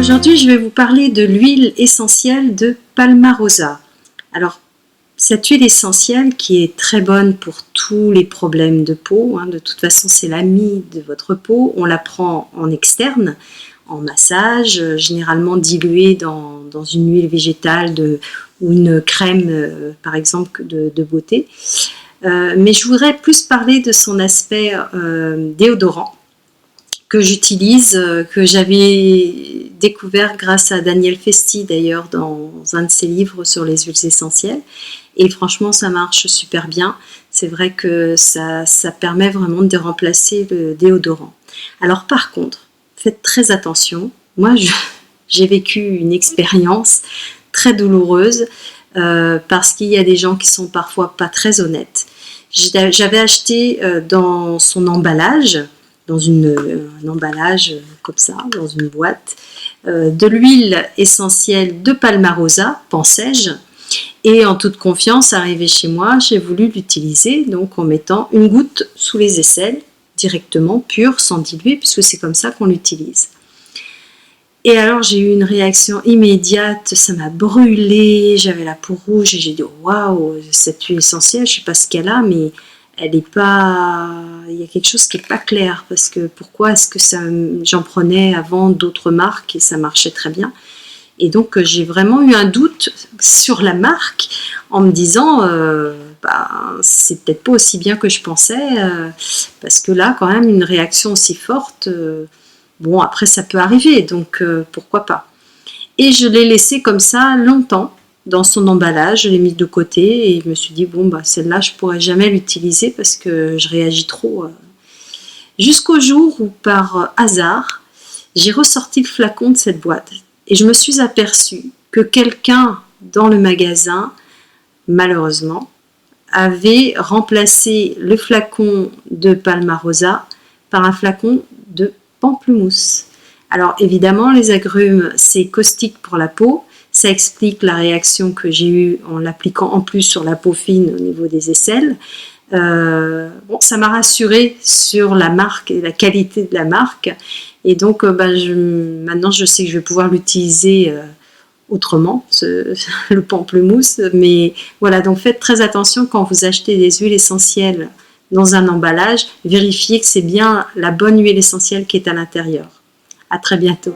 Aujourd'hui, je vais vous parler de l'huile essentielle de Palmarosa. Alors, cette huile essentielle qui est très bonne pour tous les problèmes de peau, de toute façon c'est l'ami de votre peau, on la prend en externe, en massage, généralement diluée dans une huile végétale ou une crème par exemple de beauté. Mais je voudrais plus parler de son aspect déodorant que j'utilise, que j'avais découvert grâce à Daniel Festi d'ailleurs dans un de ses livres sur les huiles essentielles, et franchement ça marche super bien. C'est vrai que ça permet vraiment de remplacer le déodorant. Alors par contre, faites très attention, moi j'ai vécu une expérience très douloureuse parce qu'il y a des gens qui sont parfois pas très honnêtes. J'avais acheté dans son emballage, dans un emballage comme ça, dans une boîte, de l'huile essentielle de Palmarosa, pensais-je, et en toute confiance, arrivé chez moi, j'ai voulu l'utiliser donc en mettant une goutte sous les aisselles, directement, pure, sans diluer, puisque c'est comme ça qu'on l'utilise. Et alors j'ai eu une réaction immédiate, ça m'a brûlé, j'avais la peau rouge et j'ai dit waouh, cette huile essentielle, je ne sais pas ce qu'elle a, mais elle est pas, il y a quelque chose qui n'est pas clair, parce que pourquoi est-ce que j'en prenais avant d'autres marques et ça marchait très bien. Et donc j'ai vraiment eu un doute sur la marque en me disant c'est peut-être pas aussi bien que je pensais, parce que là quand même une réaction aussi forte, bon après ça peut arriver, donc pourquoi pas. Et je l'ai laissé comme ça longtemps dans son emballage, je l'ai mis de côté et je me suis dit bon celle-là je pourrais jamais l'utiliser parce que je réagis trop. Jusqu'au jour où par hasard j'ai ressorti le flacon de cette boîte et je me suis aperçue que quelqu'un dans le magasin, malheureusement, avait remplacé le flacon de Palmarosa par un flacon de pamplemousse. Alors évidemment les agrumes c'est caustique pour la peau. Ça explique la réaction que j'ai eue en l'appliquant en plus sur la peau fine au niveau des aisselles. Ça m'a rassurée sur la marque et la qualité de la marque. Et donc, maintenant, je sais que je vais pouvoir l'utiliser autrement, le pamplemousse. Mais voilà, donc faites très attention quand vous achetez des huiles essentielles dans un emballage. Vérifiez que c'est bien la bonne huile essentielle qui est à l'intérieur. À très bientôt.